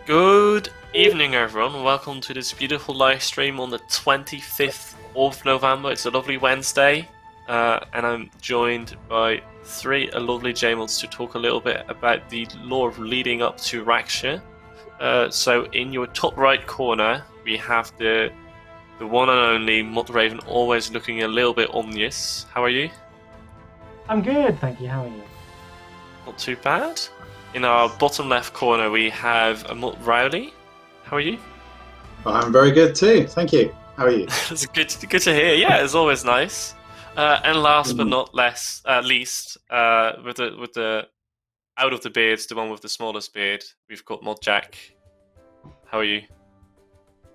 Good evening, everyone. Welcome to this beautiful live stream on the 25th of November. It's a lovely Wednesday, and I'm joined by three lovely Jamods to talk a little bit about the lore leading up to Raksha. So, in your top right corner, we have the one and only Mott Raven, always looking a little bit ominous. How are you? I'm good, thank you. How are you? Not too bad. In our bottom left corner, we have Mott Rowley. How are you? Well, I'm very good too, thank you. How are you? It's good to hear. Yeah, it's always nice. And last but not least, with the out of the beards, the one with the smallest beard, we've got Mod Jack. How are you?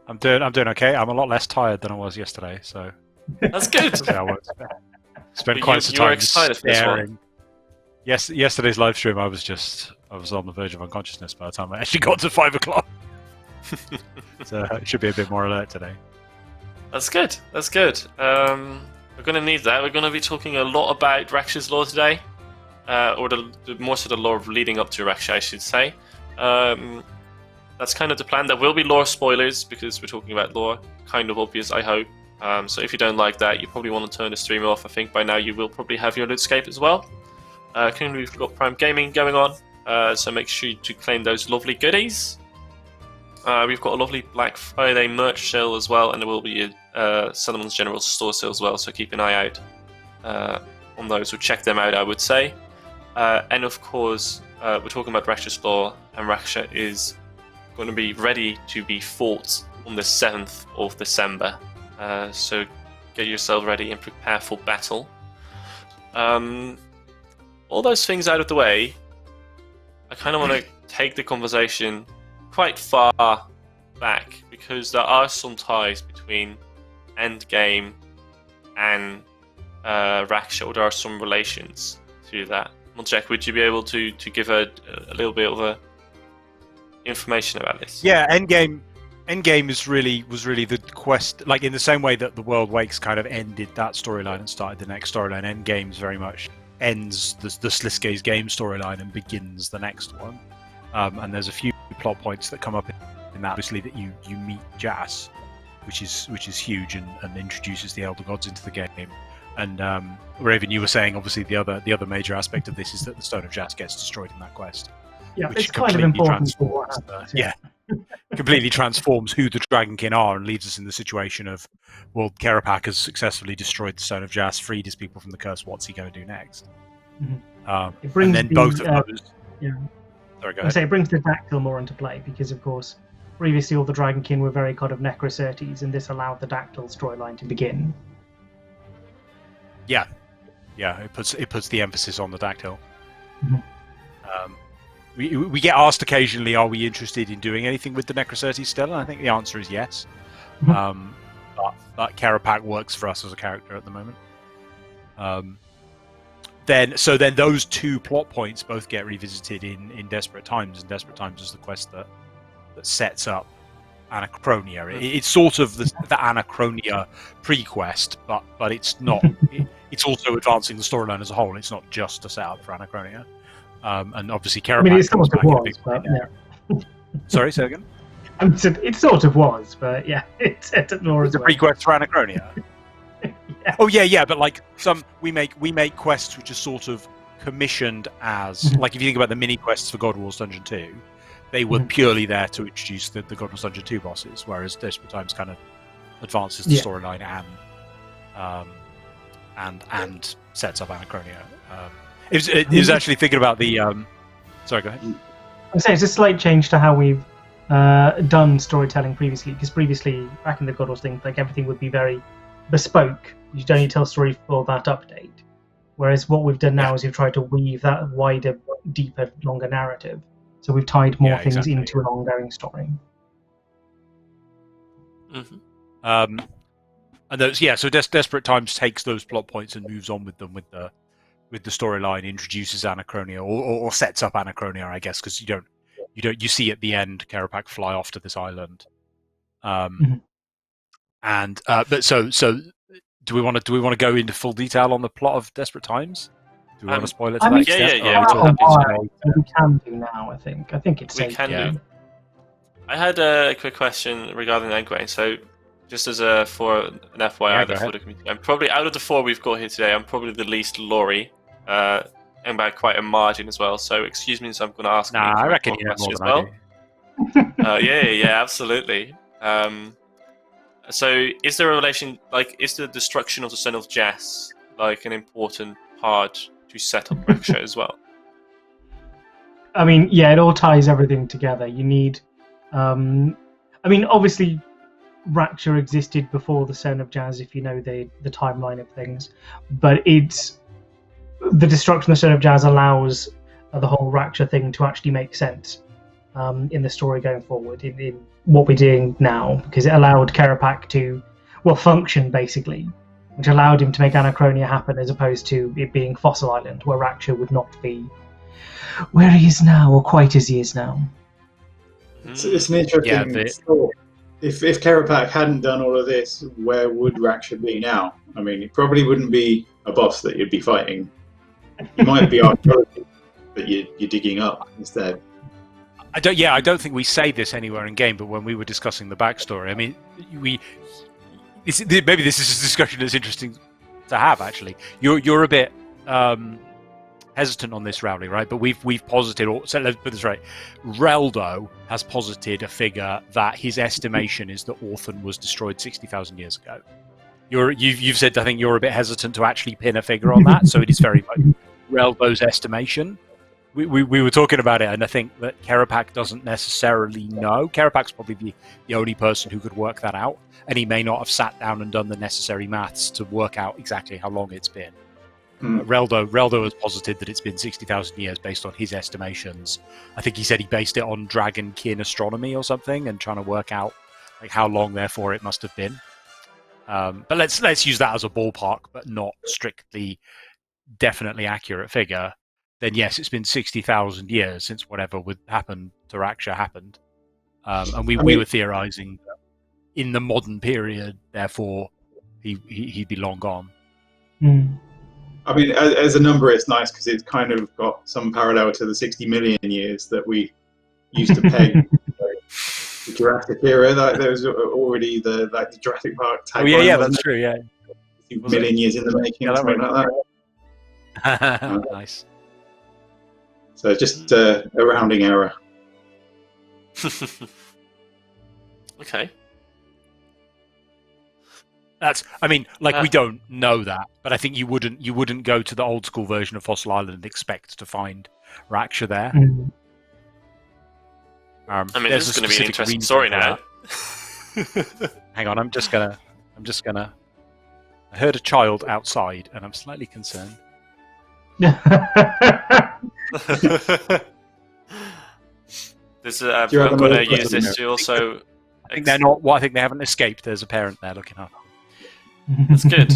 I'm doing okay. I'm a lot less tired than I was yesterday, so that's good. Spent quite some time excited staring. Yes, yesterday's live stream, I was on the verge of unconsciousness by the time I actually got to 5 o'clock. So I should be a bit more alert today. That's good. That's good. We're going to need that. We're going to be talking a lot about Raksha's lore today, or more so the lore leading up to Raksha, I should say. That's kind of the plan. There will be lore spoilers because we're talking about lore. Kind of obvious, I hope. So if you don't like that, you probably want to turn the stream off. I think by now you will probably have your RuneScape as well. Currently we've got Prime Gaming going on, so make sure to claim those lovely goodies. We've got a lovely Black Friday merch sale as well, and there will be a Solomon's General store sale as well, so keep an eye out on those, or check them out, I would say. And of course, we're talking about Raksha's lore, and Raksha is going to be ready to be fought on the 7th of December. So get yourself ready and prepare for battle. All those things out of the way, I kind of want to take the conversation quite far back, because there are some ties between Endgame and Raksha, or there are some relations to that. Jack, would you be able to give a little bit of information about this? Yeah, Endgame was really the quest, like in the same way that the World Wakes kind of ended that storyline and started the next storyline. Endgame's very much ends the Sliske's game storyline and begins the next one. And there's a few plot points that come up in that. Obviously, that you meet Jas, which is huge and introduces the Elder Gods into the game. And Raven, you were saying obviously the other major aspect of this is that the Stone of Jas gets destroyed in that quest. Yeah, it's kind of important for what happens. Yeah. Completely transforms who the Dragonkin are and leaves us in the situation of, well, Kerapak has successfully destroyed the Stone of Jas, freed his people from the curse. What's he going to do next? Mm-hmm. It brings both of those. Yeah. Sorry, go ahead. It brings the Dactyl more into play because, of course, previously all the Dragonkin were very kind of Necrocertes, and this allowed the Dactyl storyline to begin. Yeah, it puts the emphasis on the Dactyl. Mm-hmm. We get asked occasionally, are we interested in doing anything with the Necrocertes still? And I think the answer is yes. Mm-hmm. But Kerapak works for us as a character at the moment. Then those two plot points both get revisited in Desperate Times, and Desperate Times is the quest that sets up Anachronia. It's sort of the Anachronia pre-quest, but it's not. It's also advancing the storyline as a whole. It's not just a setup for Anachronia. And obviously, Kerapak. I mean, it sort of was, but yeah. Sorry, say again. It sort of was, but yeah, it's more as the well. pre-quest for Anachronia. Yeah. Oh yeah, but like we make quests which are sort of commissioned as like, if you think about the mini quests for God Wars Dungeon 2, they were purely there to introduce the God Wars Dungeon 2 bosses, whereas Desperate Times kind of advances the storyline and sets up Anachronia. It was actually thinking about the. Sorry, go ahead. I'd say it's a slight change to how we've done storytelling previously, because previously, back in the God Wars thing, like everything would be very bespoke. You don't need to tell a story for that update. Whereas what we've done now is we've tried to weave that wider, deeper, longer narrative. So we've tied more things into an ongoing story. Mm-hmm. And those, so Desperate Times takes those plot points and moves on with them with the storyline, introduces Anachronia or sets up Anachronia, I guess, because you see at the end Kerapak fly off to this island. And but so do we want to go into full detail on the plot of Desperate Times? Do we want to spoil it to that extent? Yeah. We can do now, I think. I think it's safe. We can do. I had a quick question regarding Egwene. So, just as for an FYI, go ahead. the community, I'm probably out of the 4 we've got here today. I'm probably the least Lori, and by quite a margin as well. So, excuse me, so I'm going to ask. Nah, I reckon you know more as than well. I do. Yeah, absolutely. So, is there a relation? Like, is the destruction of the Son of Jess like an important part to set up Raksha as well? I mean, yeah, it all ties everything together. You need, I mean, obviously, Raksha existed before the Son of Jazz, if you know the timeline of things, but it's the destruction of the Son of Jazz allows the whole Raksha thing to actually make sense in the story going forward, in what we're doing now, because it allowed Kerapak to, well, function basically, which allowed him to make Anachronia happen as opposed to it being Fossil Island, where Raksha would not be where he is now, or quite as he is now. It's an interesting thought. If Kerapak hadn't done all of this, where would Raksha be now? I mean, it probably wouldn't be a boss that you'd be fighting. You might be archaeology that you're digging up instead. I don't think we say this anywhere in game, but when we were discussing the backstory, I mean, maybe this is a discussion that's interesting to have. Actually, you're a bit hesitant on this, Rowley, right? But we've posited, so let's put this right. Reldo has posited a figure that his estimation is that Orthen was destroyed 60,000 years ago. You've said, I think you're a bit hesitant to actually pin a figure on that, so it is very much Reldo's estimation. We were talking about it, and I think that Kerapak doesn't necessarily know. Kerapak's probably the only person who could work that out, and he may not have sat down and done the necessary maths to work out exactly how long it's been. Reldo has posited that it's been 60,000 years based on his estimations. I think he said he based it on dragonkin astronomy or something, and trying to work out like how long, therefore, it must have been. But let's use that as a ballpark, but not strictly, definitely accurate figure. Then yes, it's been 60,000 years since whatever would happen to Raksha happened, and we were theorizing that in the modern period, therefore he'd be long gone. I mean, as a number, it's nice because it's kind of got some parallel to the 60 million years that we used to peg the Jurassic era. Like there was already the Jurassic Park tagline. Oh yeah, that's true. Yeah, 60 million years in the making, something like that. Nice. So just a rounding error. Okay. We don't know that, but I think you wouldn't go to the old school version of Fossil Island and expect to find Raksha there. This is going to be an interesting story now. Hang on, I'm just gonna. I heard a child outside, and I'm slightly concerned. I'm going to use this to also. I think they're not. Well, I think they haven't escaped. There's a parent there looking up. That's good.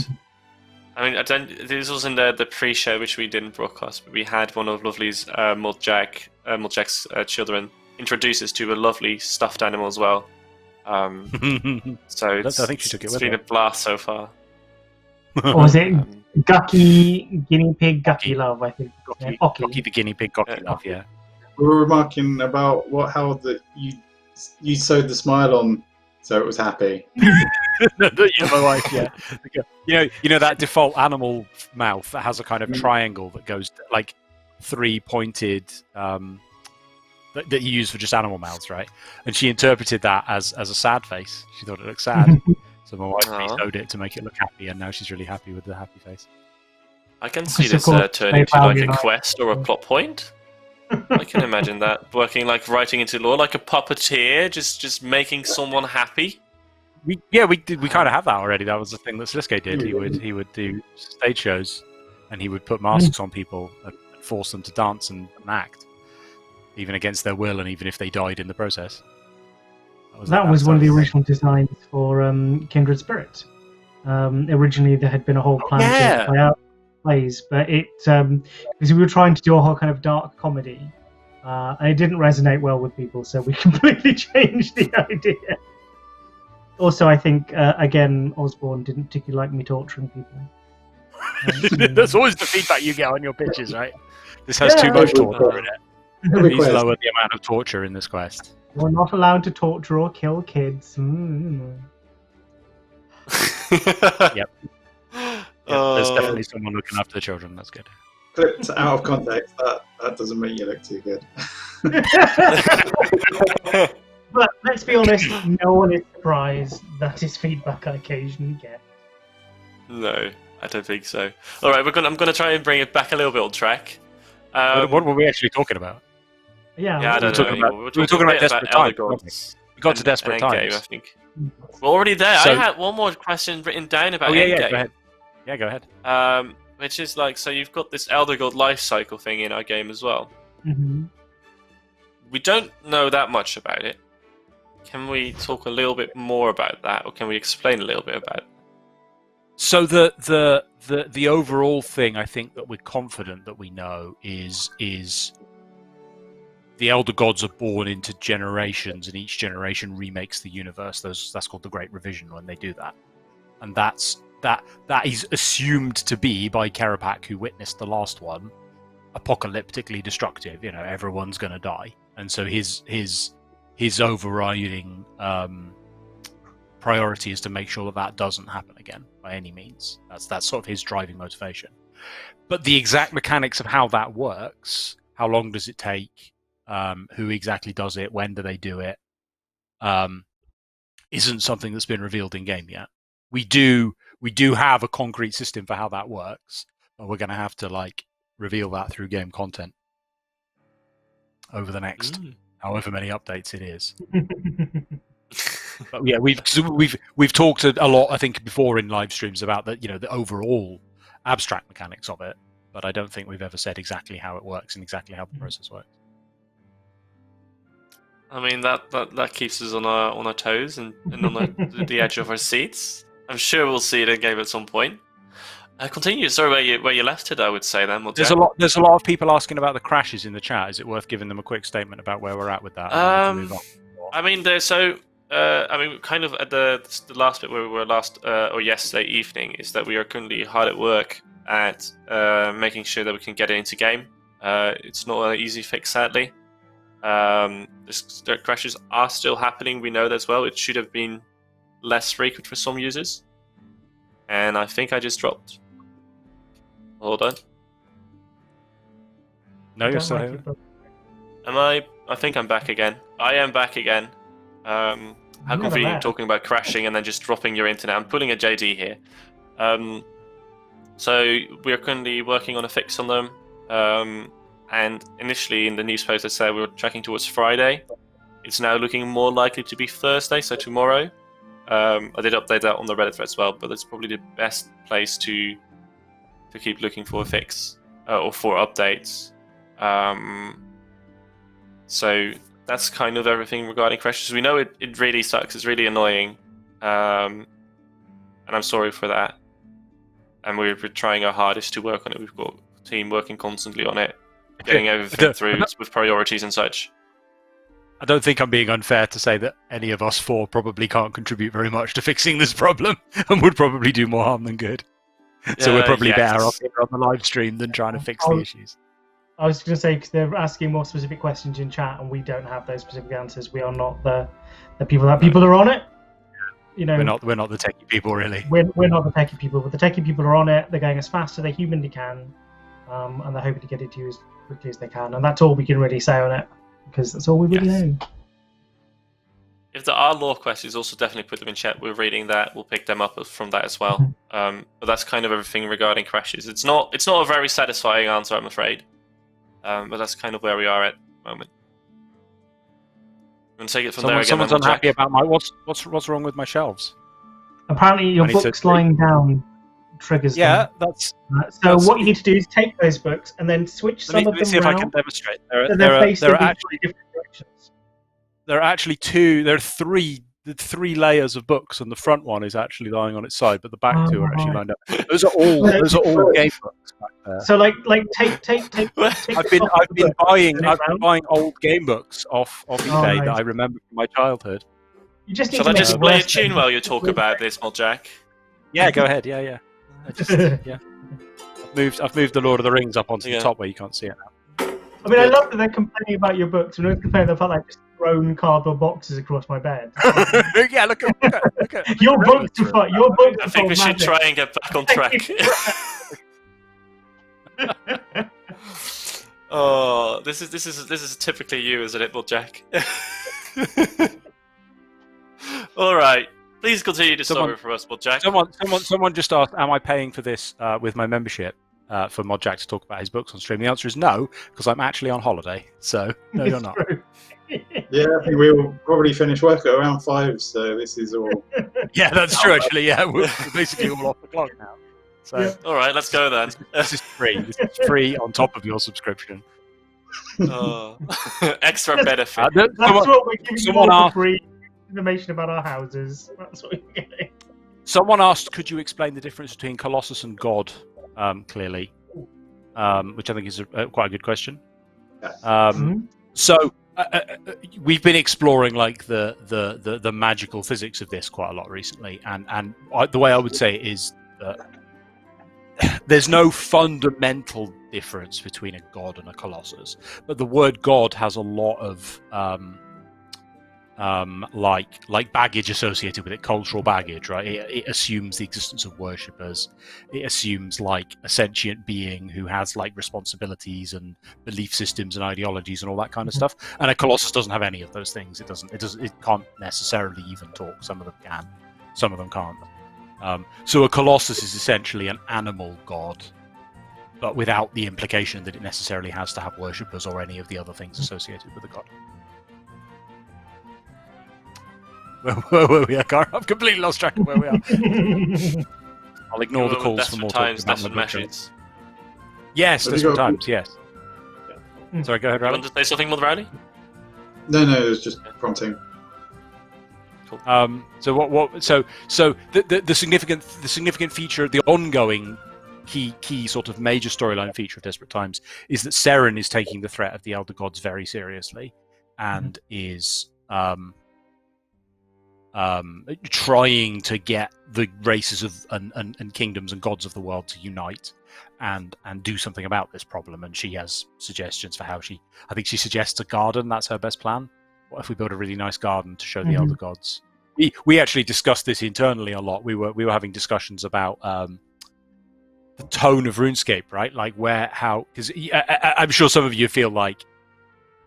I mean, this was in the pre-show, which we didn't broadcast, but we had one of Lovely's Muljack's children introduce us to a lovely stuffed animal as well. So I think she took it with her. It's been a blast so far. Or was it Gucky, guinea pig, Gucky Love, I think. Gucky the guinea pig, Gucky Love, yeah. We were remarking about how you sewed the smile on so it was happy. Yeah, my wife, yeah. You know that default animal mouth that has a kind of triangle that goes like 3 pointed that you use for just animal mouths, right? And she interpreted that as a sad face. She thought it looked sad. So my wife sewed it to make it look happy, and now she's really happy with the happy face. I can see this turning into like a quest or a plot point. I can imagine that working, like writing into lore, like a puppeteer, just making someone happy. We kind of have that already. That was the thing that Sliske did. He would do stage shows, and he would put masks on people and force them to dance and act, even against their will, and even if they died in the process. That was one of the original designs for Kindred Spirit. Originally, there had been a whole plan to play out plays, but because we were trying to do a whole kind of dark comedy, and it didn't resonate well with people, so we completely changed the idea. Also, I think again, Osborne didn't particularly like me torturing people. That's always the feedback you get on your pitches, right? This has too much torture in it. Please lower the amount of torture in this quest. We're not allowed to torture or kill kids. Yep. There's definitely someone looking after the children. That's good. Clipped out of context, that doesn't make you look too good. But let's be honest, no one is surprised. That is feedback I occasionally get. No, I don't think so. All right, I'm gonna try and bring it back a little bit on track. What were we actually talking about? Yeah, I don't know. We were talking about Desperate Times. We got to Desperate Times. Endgame, I think. We're already there. So- I had one more question written down about Yeah, Endgame. go ahead. Yeah, go ahead. Which is like, so you've got this Elder God life cycle thing in our game as well. Mm-hmm. We don't know that much about it. Can we talk a little bit more about that, or can we explain a little bit about it? So the overall thing I think that we're confident that we know is the Elder Gods are born into generations, and each generation remakes the universe. That's called the Great Revision when they do that, and that is assumed to be by Karapak, who witnessed the last one, apocalyptically destructive. You know, everyone's going to die, and so his overriding priority is to make sure that doesn't happen again by any means. That's sort of his driving motivation. But the exact mechanics of how that works, how long does it take, who exactly does it, when do they do it, isn't something that's been revealed in game yet. We do have a concrete system for how that works, but we're going to have to reveal that through game content over the next however many updates it is. But yeah, we've talked a lot, I think, before in live streams about the overall abstract mechanics of it, but I don't think we've ever said exactly how it works and exactly how the process works. I mean, that keeps us on our toes and on the edge of our seats. I'm sure we'll see it in game at some point. Continue. Sorry, where you left it, I would say then. There's a lot of people asking about the crashes in the chat. Is it worth giving them a quick statement about where we're at with that? I mean, kind of at the last bit where we were or yesterday evening, is that we are currently hard at work at making sure that we can get it into game. It's not an easy fix, sadly. The crashes are still happening. We know that as well. It should have been less frequent for some users. And I think I just dropped. Hold on. No, you're still here. Am I? I think I'm back again. I am back again. How convenient talking about crashing and then just dropping your internet. I'm pulling a JD here. So we are currently working on a fix on them. And initially in the news post, I said we were tracking towards Friday. It's now looking more likely to be Thursday, so tomorrow. I did update that on the Reddit thread as well, but it's probably the best place to keep looking for a fix or for updates. So that's kind of everything regarding crashes. We know it really sucks. It's really annoying, and I'm sorry for that. And we're trying our hardest to work on it. We've got a team working constantly on it, getting everything through with priorities and such. I don't think I'm being unfair to say that any of us four probably can't contribute very much to fixing this problem and would probably do more harm than good. So we're probably better off here on the live stream than trying to fix the issues. I was going to say, because they're asking more specific questions in chat and we don't have those specific answers. We are not the people that people are on it. You know, we're not the techie people, really. We're not the techie people, but the techie people are on it. They're going as fast as they humanly can, and they're hoping to get it to you as quickly as they can. And that's all we can really say on it, because that's all we really know. If there are lore questions, also definitely put them in chat. We're reading that. We'll pick them up from that as well. But that's kind of everything regarding crashes. It's not a very satisfying answer, I'm afraid. But that's kind of where we are at the moment. I'm going to take it from there again. Someone's unhappy about my... What's wrong with my shelves? Apparently your books lying down triggers them. That's... So what you need to do is take those books and then switch some of them around. Let me see if I can demonstrate. There are actually different directions. There are three layers of books, and the front one is actually lying on its side, but the back two are actually lined up. Those are all game books back there. So take. I've been buying old game books off eBay that I remember from my childhood. You just need Shall I just play a tune while you talk about this, Jack? Yeah, go ahead. Yeah. I've moved the Lord of the Rings up onto the top where you can't see it now. I mean, I love that they're complaining about your books. We're not complaining about just thrown cardboard boxes across my bed. Yeah, look at Your book to fight. Your book. I think we should try and get back on track. Oh, this is typically you, isn't it, Jack? All right, please continue the story for us, Jack. Someone just asked, "Am I paying for this with my membership for Jack to talk about his books on stream?" The answer is no, because I'm actually on holiday. So no, you're not. Yeah, I think we will probably finish work at around 5. So this is all. Yeah, that's true. Actually, yeah, we're basically all off the clock now. So Yeah. All right, let's go then. this is free. This is free on top of your subscription. Extra benefit. That's what we're giving you all someone for free information about our houses. That's what we're getting. Someone asked, "Could you explain the difference between Colossus and God?" Clearly, which I think is quite a good question. So we've been exploring like the magical physics of this quite a lot recently, and the way I would say it is that there's no fundamental difference between a god and a colossus, but the word god has a lot of like baggage associated with it, cultural baggage, right? It assumes the existence of worshippers. It assumes like a sentient being who has like responsibilities and belief systems and ideologies and all that kind of stuff. And a colossus doesn't have any of those things. It can't necessarily even talk. Some of them can, some of them can't. So a colossus is essentially an animal god, but without the implication that it necessarily has to have worshippers or any of the other things associated with a god. Where were we? I've completely lost track of where we are. I'll ignore the calls for more times, talking about messages. Yes, desperate times. Yes. Sorry, go ahead, You Riley. want to say something more, Riley? No, it was just prompting. So what? So the significant feature, the ongoing key sort of major storyline feature of Desperate Times is that Seren is taking the threat of the Elder Gods very seriously, and is trying to get the races of and kingdoms and gods of the world to unite and do something about this problem. And she has suggestions for how I think she suggests a garden. That's her best plan. What if we build a really nice garden to show the Elder Gods? We actually discussed this internally a lot. We were having discussions about the tone of RuneScape, right? Like because I'm sure some of you feel like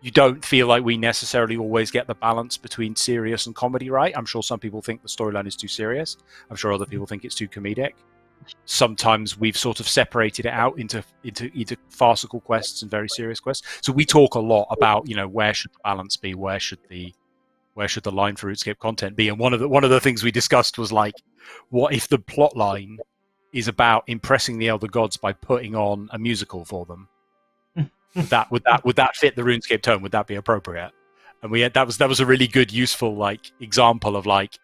you don't feel like we necessarily always get the balance between serious and comedy right. I'm sure some people think the storyline is too serious. I'm sure other people think it's too comedic. Sometimes we've sort of separated it out into farcical quests and very serious quests. So we talk a lot about, where should the balance be? Where should the line for RuneScape content be? And one of the things we discussed was like, what if the plot line is about impressing the Elder Gods by putting on a musical for them? Would that fit the RuneScape tone? Would that be appropriate? And that was a really good, useful like example of like,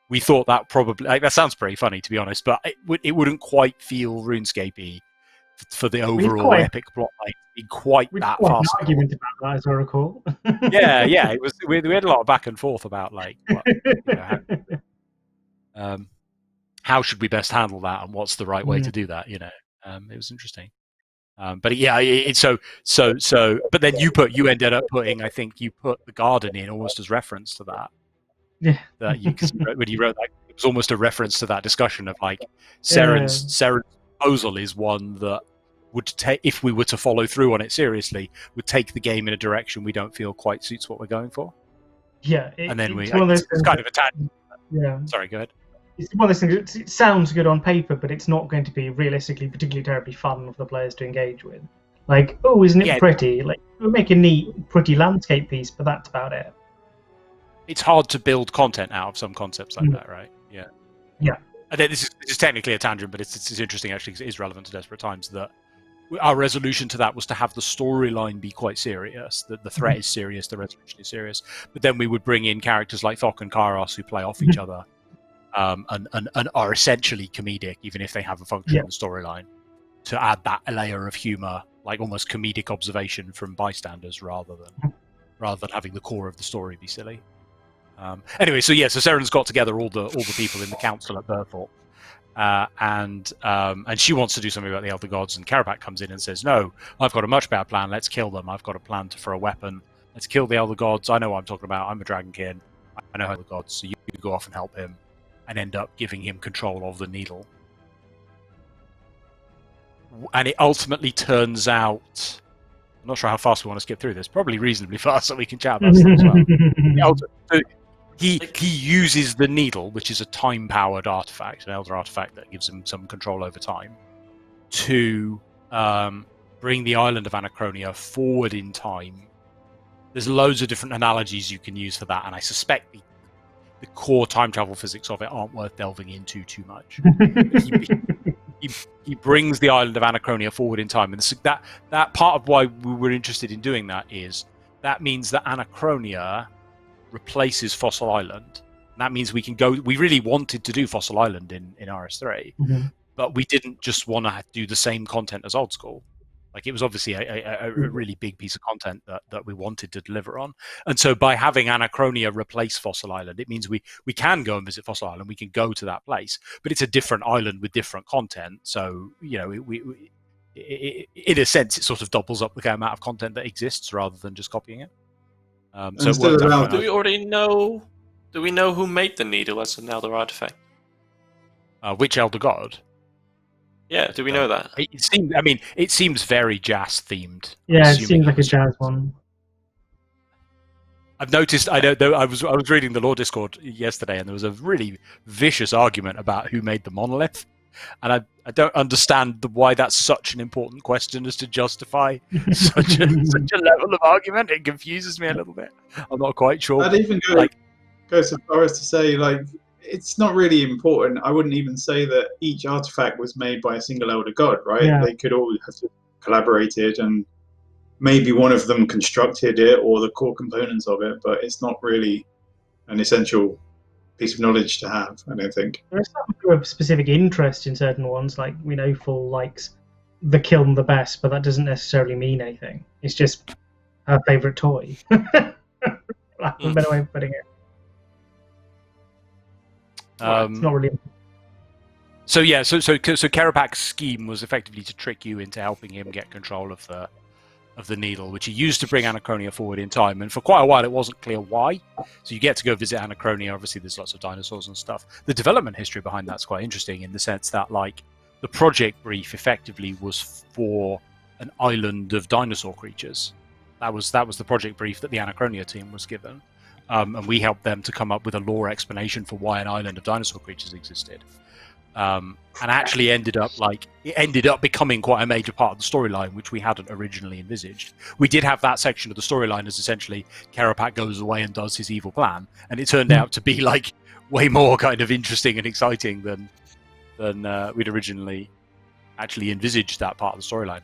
we thought that probably that sounds pretty funny, to be honest, but it wouldn't quite feel RuneScape-y for the overall epic plot line to be quite that fast. Argument about that, as I recall. Yeah, it was. We had a lot of back and forth about like, how should we best handle that, and what's the right way to do that? It was interesting. But yeah, but then you ended up putting, I think you put the garden in almost as reference to that. Yeah. That when you wrote that, it was almost a reference to that discussion of like Seren's proposal is one that would take, if we were to follow through on it seriously, would take the game in a direction we don't feel quite suits what we're going for. Yeah. And then it's kind of a tangent. Yeah. Sorry, go ahead. It's one of those things. It sounds good on paper, but it's not going to be realistically particularly terribly fun for the players to engage with. Like, oh, isn't it pretty? Like, we'll make a neat, pretty landscape piece, but that's about it. It's hard to build content out of some concepts like that, right? Yeah. Yeah. And then this is technically a tangent, but it's interesting actually, because it is relevant to Desperate Times, that our resolution to that was to have the storyline be quite serious, that the threat is serious, the resolution is serious, but then we would bring in characters like Thok and Kairos who play off each other, and are essentially comedic, even if they have a functional storyline, to add that layer of humor, like almost comedic observation from bystanders, rather than having the core of the story be silly. Anyway, so Seren's got together all the people in the council at Berthorpe, and she wants to do something about the Elder Gods, and Karapak comes in and says, "No, I've got a much better plan. Let's kill them. I've got a plan for a weapon Let's kill the Elder Gods. I know what I'm talking about. I'm a Dragonkin. I know how the gods, so you go off and help him, and end up giving him control of the needle. And it ultimately turns out, I'm not sure how fast we want to skip through this, probably reasonably fast so we can chat about it as well. So he uses the needle, which is a time-powered artifact, an elder artifact that gives him some control over time, to bring the island of Anachronia forward in time. There's loads of different analogies you can use for that, and I suspect the core time travel physics of it aren't worth delving into too much. He brings the island of Anachronia forward in time, and that part of why we were interested in doing that is that means that Anachronia replaces Fossil Island. And that means we can go. We really wanted to do Fossil Island in RS3, but we didn't just want to do the same content as Old School. Like, it was obviously a really big piece of content that we wanted to deliver on. And so by having Anachronia replace Fossil Island, it means we can go and visit Fossil Island. We can go to that place. But it's a different island with different content. So, you know, in a sense, it sort of doubles up the amount of content that exists rather than just copying it. So it worked out. Do we already know? Do we know who made the needle as an Elder artifact? Which Elder God? Yeah, do we know that? It seems very jazz themed. Yeah, it seems like a jazz one. I've noticed. I was reading the Lore Discord yesterday, and there was a really vicious argument about who made the monolith, and I don't understand why that's such an important question as to justify such a level of argument. It confuses me a little bit. I'm not quite sure. I'd even go so far as to say, like, it's not really important. I wouldn't even say that each artifact was made by a single Elder God, right? Yeah. They could all have collaborated, and maybe one of them constructed it or the core components of it, but it's not really an essential piece of knowledge to have, I don't think. There's some of specific interest in certain ones, like we know Full likes the Kiln the best, but that doesn't necessarily mean anything. It's just her favourite toy. That's a better way of putting it. It's not really. So Kerapak's scheme was effectively to trick you into helping him get control of the needle, which he used to bring Anachronia forward in time. And for quite a while, it wasn't clear why. So you get to go visit Anachronia. Obviously, there's lots of dinosaurs and stuff. The development history behind that's quite interesting in the sense that, like, the project brief effectively was for an island of dinosaur creatures. That was the project brief that the Anachronia team was given. And we helped them to come up with a lore explanation for why an island of dinosaur creatures existed. And actually ended up becoming quite a major part of the storyline, which we hadn't originally envisaged. We did have that section of the storyline as essentially Kerapak goes away and does his evil plan, and it turned out to be like way more kind of interesting and exciting than we'd originally actually envisaged that part of the storyline.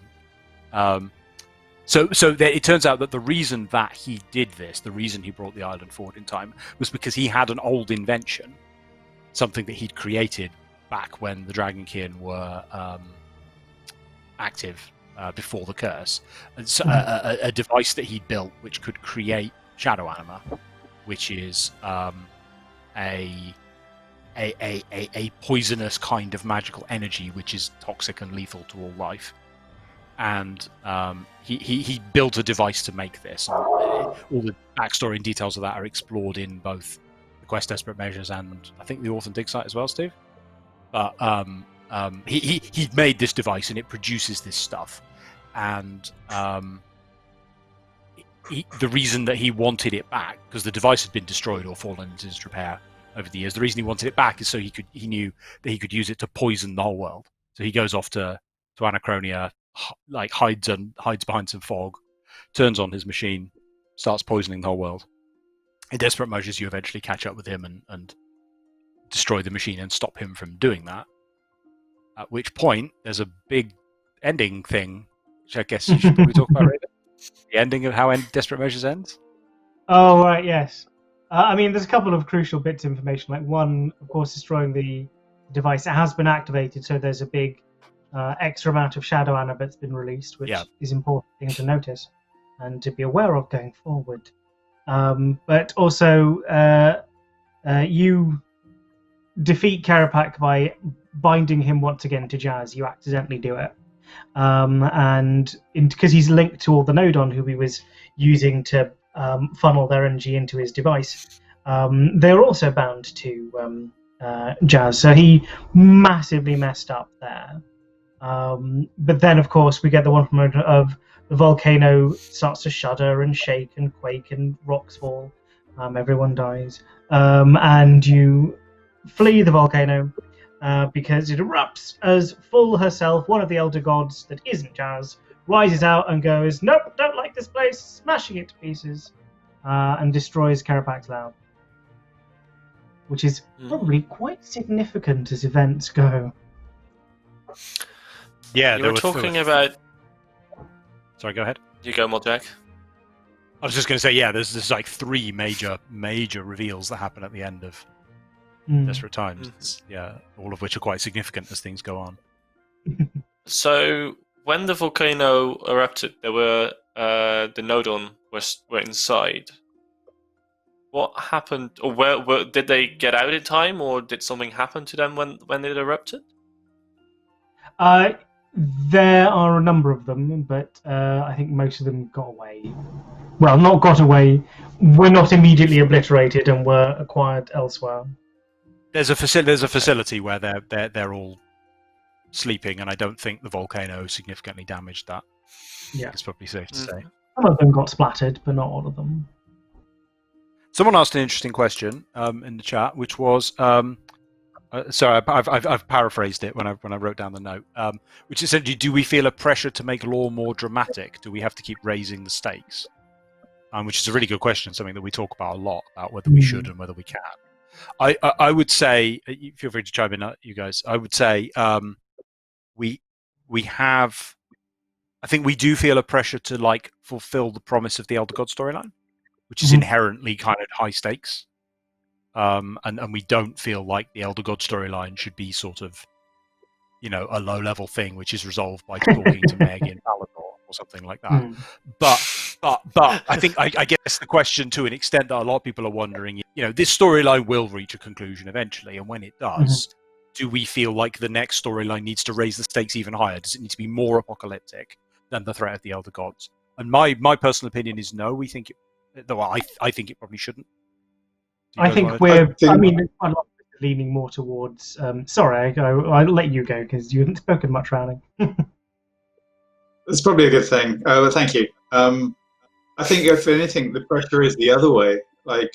So it turns out that the reason that he did this, the reason he brought the island forward in time, was because he had an old invention, something that he'd created back when the Dragonkin were active before the curse. And so, a device that he'd built which could create shadow anima, which is a poisonous kind of magical energy which is toxic and lethal to all life. And he built a device to make this. And all the backstory and details of that are explored in both the Quest Desperate Measures and I think the Orthen Dig site as well, Steve. But he made this device and it produces this stuff. And the reason that he wanted it back, because the device had been destroyed or fallen into disrepair over the years, the reason he wanted it back is so he knew that he could use it to poison the whole world. So he goes off to Anachronia, like hides behind some fog, turns on his machine, starts poisoning the whole world. In Desperate Measures, you eventually catch up with him and destroy the machine and stop him from doing that. At which point, there's a big ending thing, which I guess you should probably talk about, Raven. The ending of how Desperate Measures ends. Oh, right, yes. I mean, there's a couple of crucial bits of information. Like, one, of course, destroying the device. It has been activated, so there's a big extra amount of shadow anima that's been released, which is important thing to notice and to be aware of going forward. But also, you defeat Kerapak by binding him once again to Jazz. You accidentally do it. And because he's linked to all the Nodon who he was using to funnel their energy into his device. They're also bound to Jazz, so he massively messed up there. But then, of course, we get the one moment of the volcano starts to shudder and shake and quake and rocks fall. Everyone dies. And you flee the volcano because it erupts as Full herself, one of the elder gods that isn't Jazz, rises out and goes, "Nope, don't like this place," smashing it to pieces, and destroys Karapak's Loud. Which is probably quite significant as events go. Yeah, you were talking about. Sorry, go ahead. You go, Modjack. I was just going to say, yeah, there's like 3 major reveals that happen at the end of Desperate Times. Yeah, all of which are quite significant as things go on. So when the volcano erupted, there were the Nodon were inside. What happened, or where did they get out in time, or did something happen to them when it erupted? There are a number of them, but I think most of them got away. Well, not got away. Were not immediately obliterated and were acquired elsewhere. There's a facility where they're all sleeping, and I don't think the volcano significantly damaged that. Yeah, it's probably safe to say. Some of them got splattered, but not all of them. Someone asked an interesting question in the chat, which was, sorry, I've paraphrased it when I wrote down the note, which is essentially, do we feel a pressure to make lore more dramatic? Do we have to keep raising the stakes? Which is a really good question, something that we talk about a lot, about whether we should and whether we can. I would say, feel free to chime in, you guys. I would say we have, I think we do feel a pressure to like fulfill the promise of the Elder God storyline, which is inherently kind of high stakes. And we don't feel like the Elder God storyline should be sort of, a low-level thing which is resolved by talking to Meg in Palador or something like that. But I think I guess the question, to an extent, that a lot of people are wondering, this storyline will reach a conclusion eventually, and when it does, do we feel like the next storyline needs to raise the stakes even higher? Does it need to be more apocalyptic than the threat of the Elder Gods? And my personal opinion is no. We think I think it probably shouldn't. I think we're. I mean, a lot leaning more towards. Sorry, I'll let you go because you haven't spoken much, Rowling. It's probably a good thing. Well, thank you. I think if anything, the pressure is the other way. Like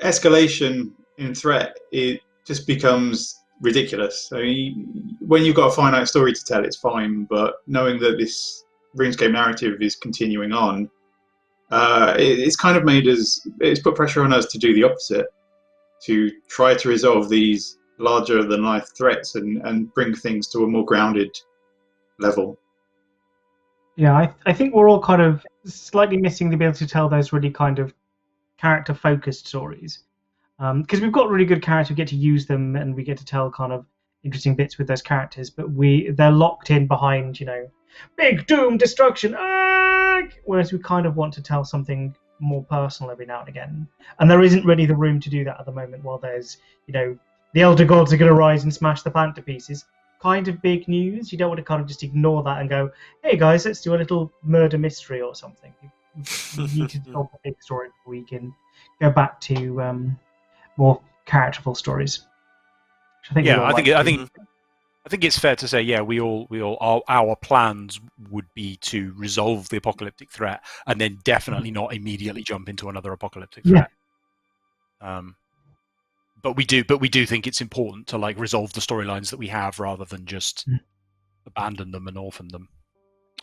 escalation in threat, it just becomes ridiculous. I mean, when you've got a finite story to tell, it's fine. But knowing that this RuneScape narrative is continuing on, it's kind of it's put pressure on us to do the opposite, to try to resolve these larger than life threats and bring things to a more grounded level. Yeah, I think we're all kind of slightly missing the ability to tell those really kind of character-focused stories. Because we've got really good characters, we get to use them, and we get to tell kind of interesting bits with those characters, but they're locked in behind, big doom, destruction, whereas we kind of want to tell something more personal every now and again. And there isn't really the room to do that at the moment while there's, the Elder Gods are going to rise and smash the planet to pieces. Kind of big news. You don't want to kind of just ignore that and go, hey guys, let's do a little murder mystery or something. You need to tell a big story before we can go back to more characterful stories. I think it's fair to say, our plans would be to resolve the apocalyptic threat and then definitely not immediately jump into another apocalyptic threat. But we do think it's important to like resolve the storylines that we have rather than just abandon them and orphan them.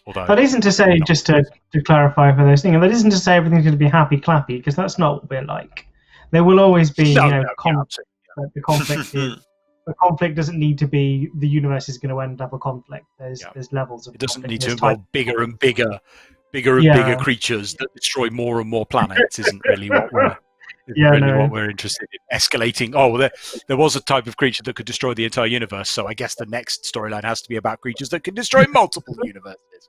Although that isn't to say, just to clarify for those things, that isn't to say everything's going to be happy clappy, because that's not what we're like. There will always be, conflict. The conflict is. The conflict doesn't need to be the universe is going to end up a conflict. There's levels of. It doesn't need to involve bigger and bigger creatures that destroy more and more planets. Isn't really what we're. What we're interested in. Escalating. Oh, well, there was a type of creature that could destroy the entire universe. So I guess the next storyline has to be about creatures that can destroy multiple universes.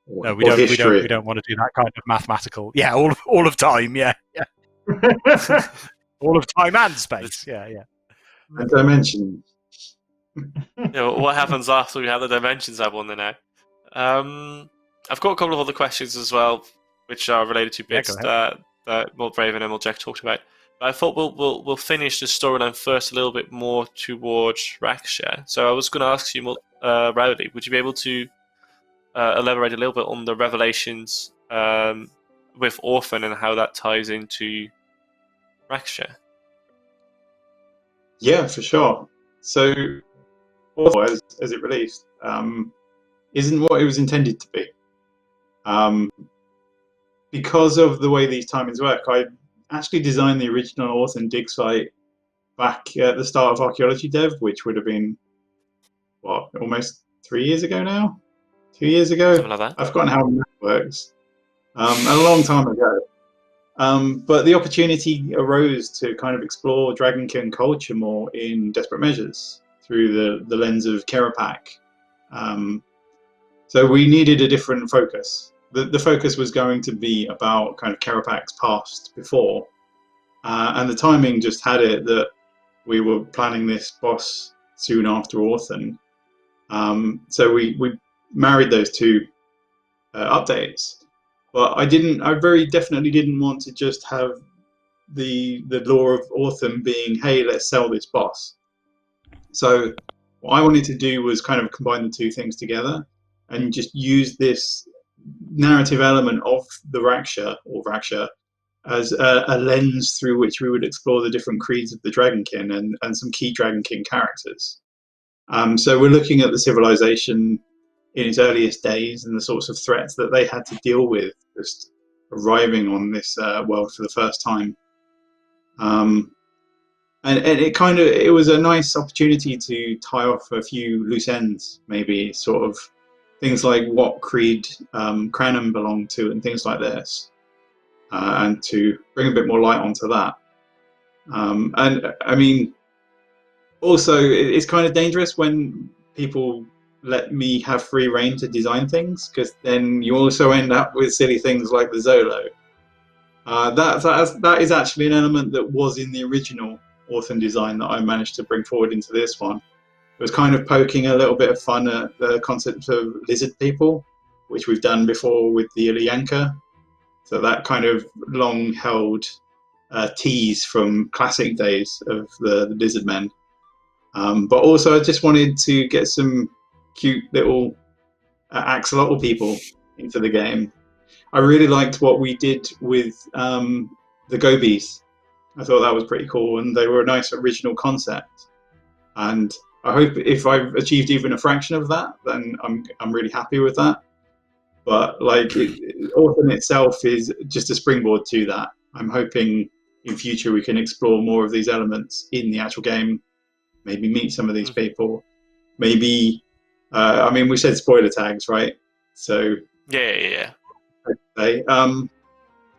No, we don't want to do that kind of mathematical. Yeah, all of time. Yeah. All of time and space. Yeah. And dimension. What happens after we have the dimensions? I wonder now. I've got a couple of other questions as well. which are related to Yeah, bits go ahead. that Raven and Jack talked about. But I thought we'll finish the storyline first a little bit more towards Raksha. So I was going to ask you, Rowley, would you be able to elaborate a little bit on the revelations with Orphan and how that ties into Raksha? Yeah, for sure. So, as it released, isn't what it was intended to be. Because of the way these timings work, I actually designed the original Orthen dig site back at the start of archaeology dev, which would have been, what, almost 3 years ago now? 2 years ago? Something like that. I've forgotten how that works. A long time ago. But the opportunity arose to kind of explore Dragonkin culture more in Desperate Measures through the lens of Kerapak. So we needed a different focus. The focus was going to be about kind of Kerapak's past before. And the timing just had it that we were planning this boss soon after Orthen. So we married those two updates. But I very definitely didn't want to just have the lore of Orthen being, hey, let's sell this boss. So what I wanted to do was kind of combine the two things together and just use this narrative element of the Raksha as a lens through which we would explore the different creeds of the Dragonkin and some key Dragonkin characters. So we're looking at the civilization in its earliest days and the sorts of threats that they had to deal with just arriving on this world for the first time. And it was a nice opportunity to tie off a few loose ends, maybe sort of things like what creed Cranham belonged to and things like this, and to bring a bit more light onto that. And I mean, also it's kind of dangerous when people let me have free reign to design things, because then you also end up with silly things like the Zolo. That is actually an element that was in the original Orphan design that I managed to bring forward into this one. It was kind of poking a little bit of fun at the concept of lizard people, which we've done before with the Ilyanka. So that kind of long-held tease from classic days of the lizard men. But also I just wanted to get some cute little axolotl people into the game. I really liked what we did with the gobies. I thought that was pretty cool, and they were a nice original concept. And I hope if I've achieved even a fraction of that, then I'm really happy with that. But like Orphan itself is just a springboard to that. I'm hoping in future we can explore more of these elements in the actual game. Maybe meet some of these people. Maybe, I mean, we said spoiler tags, right? So yeah.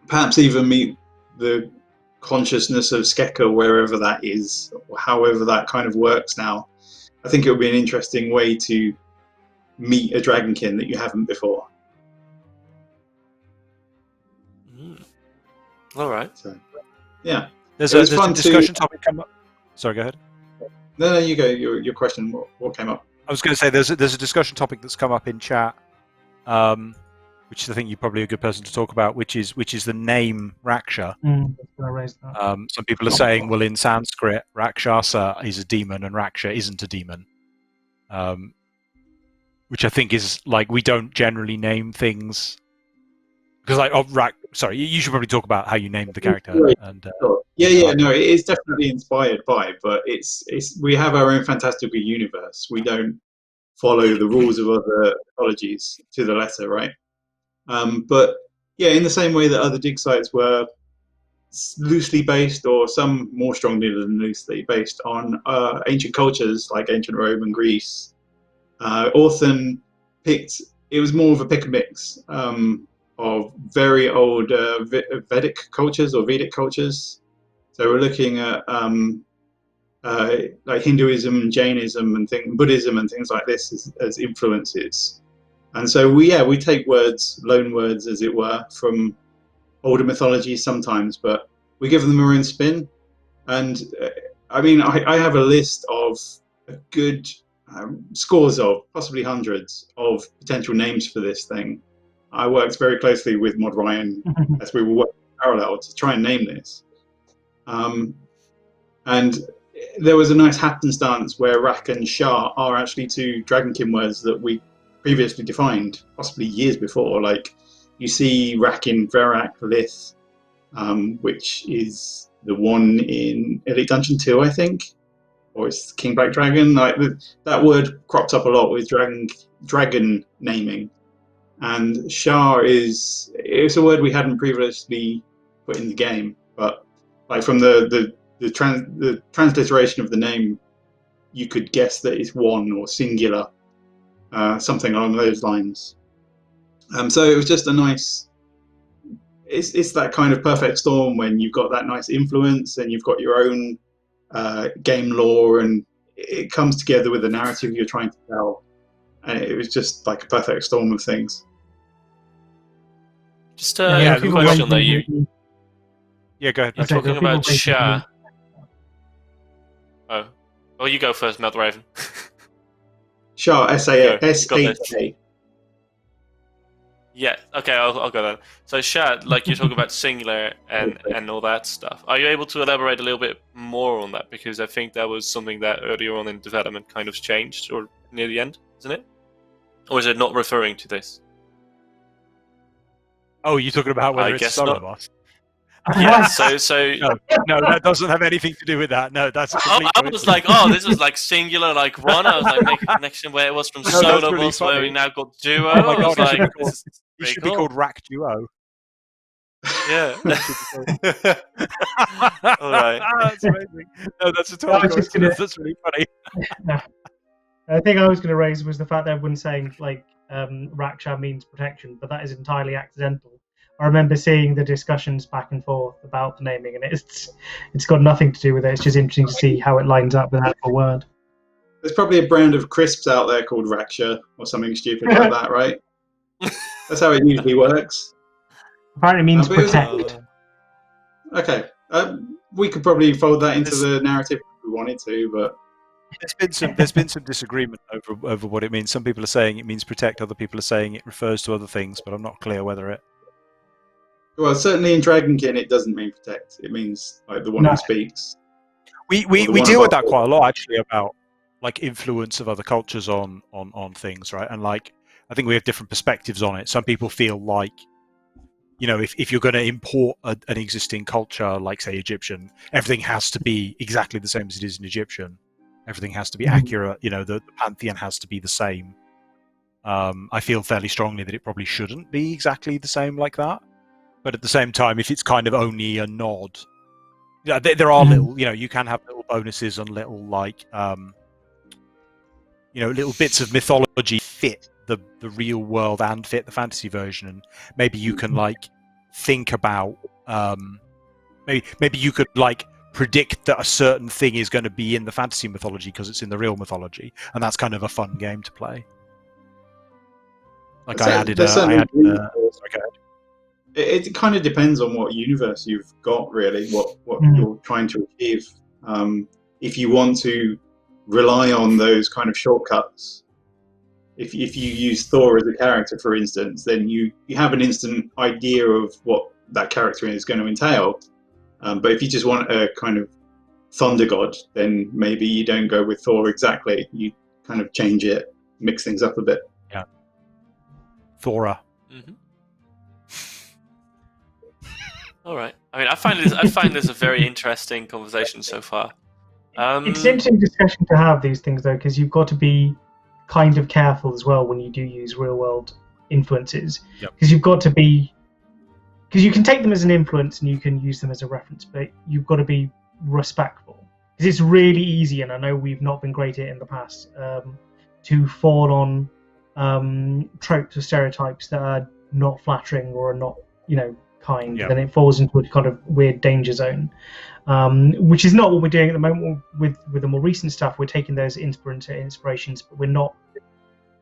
Perhaps even meet the consciousness of Skeka wherever that is, or however that kind of works now. I think it would be an interesting way to meet a Dragonkin that you haven't before. All right. So, yeah. There's a discussion topic come up. Sorry, go ahead. No, you go. Your question. What came up? I was going to say there's a discussion topic that's come up in chat, which I think you're probably a good person to talk about, which is the name Raksha. Some people are saying, well, in Sanskrit, Rakshasa is a demon and Raksha isn't a demon, which I think is like we don't generally name things because sorry, you should probably talk about how you named the character. And no, it is definitely inspired by, but it's we have our own fantastical universe. We don't follow the rules of other mythologies to the letter, right? But yeah, in the same way that other dig sites were loosely based, or some more strongly than loosely based on ancient cultures like ancient Rome and Greece, Orthen picked. It was more of a pick and mix of very old Vedic cultures or Vedic cultures. So we're looking at like Hinduism and Jainism and Buddhism and things like this as influences. And so we take words, loan words as it were, from older mythologies sometimes, but we give them their own spin. And I mean, I have a list of a good scores of, possibly hundreds of potential names for this thing. I worked very closely with Mod Ryan as we were working parallel to try and name this. And there was a nice happenstance where Rak and Shah are actually two Dragonkin words that we previously defined, possibly years before. Like, you see Rak in Verak Lith, which is the one in Elite Dungeon 2, I think, or it's King Black Dragon. Like, that word cropped up a lot with dragon naming. And Shah it's a word we hadn't previously put in the game, but like from the transliteration of the name, you could guess that it's one or singular, something along those lines. So it was just a nice. It's that kind of perfect storm when you've got that nice influence and you've got your own game lore, and it comes together with the narrative you're trying to tell. And it was just like a perfect storm of things. Just a question that you. Yeah, go ahead. You're talking about Shah. Oh, you go first, Melt Raven. Shah, S-A-A. Yeah, okay, I'll go then. So Shah, like you're talking about singular and all that stuff. Are you able to elaborate a little bit more on that? Because I think that was something that earlier on in development kind of changed, or near the end, isn't it? Or is it not referring to this? Oh, you're talking about whether I it's a guess solo not. boss? Yeah, so no, that doesn't have anything to do with that. No, that's a complete I was like, oh, this was like singular, like one. I was like making a connection where it was from solo really boss, where we now got duo. Oh my I was god, like, it should be called Rak Duo. Yeah. All right. That's amazing. No, that's a total coincidence. That's really funny. The thing I was going to raise was the fact that everyone's saying like Raksha means protection, but that is entirely accidental. I remember seeing the discussions back and forth about the naming, and it's got nothing to do with it. It's just interesting to see how it lines up with that actual word. There's probably a brand of crisps out there called Raksha or something stupid like that, right? That's how it usually works. Apparently, it means protect. Okay, we could probably fold that into the narrative if we wanted to, but there's been some disagreement over what it means. Some people are saying it means protect. Other people are saying it refers to other things, but I'm not clear whether it. Well, certainly in Dragonkin, it doesn't mean protect. It means like the one who speaks. We deal with that quite a lot, actually, about like influence of other cultures on things, right? And like I think we have different perspectives on it. Some people feel like, you know, if you're going to import an existing culture, like say Egyptian, everything has to be exactly the same as it is in Egyptian. Everything has to be accurate. You know, the pantheon has to be the same. I feel fairly strongly that it probably shouldn't be exactly the same like that. But at the same time, if it's kind of only a nod, yeah, there are little, you know, you can have little bonuses and little like, you know, little bits of mythology fit the real world and fit the fantasy version, and maybe you can like think about, maybe you could like predict that a certain thing is going to be in the fantasy mythology because it's in the real mythology, and that's kind of a fun game to play. Like sorry, go ahead. It kind of depends on what universe you've got, really, what you're trying to achieve. If you want to rely on those kind of shortcuts, if you use Thor as a character, for instance, then you have an instant idea of what that character is going to entail. But if you just want a kind of thunder god, then maybe you don't go with Thor exactly. You kind of change it, mix things up a bit. Yeah. Thora. Mm-hmm. All right. I mean, I find this a very interesting conversation so far. It's an interesting discussion to have these things, though, because you've got to be kind of careful as well when you do use real-world influences. Because you've got to be... Because you can take them as an influence and you can use them as a reference, but you've got to be respectful. Because it's really easy, and I know we've not been great at it in the past, to fall on tropes or stereotypes that are not flattering or are not, you know, kind. Then it falls into a kind of weird danger zone, which is not what we're doing at the moment with the more recent stuff. We're taking those inspirations, but we're not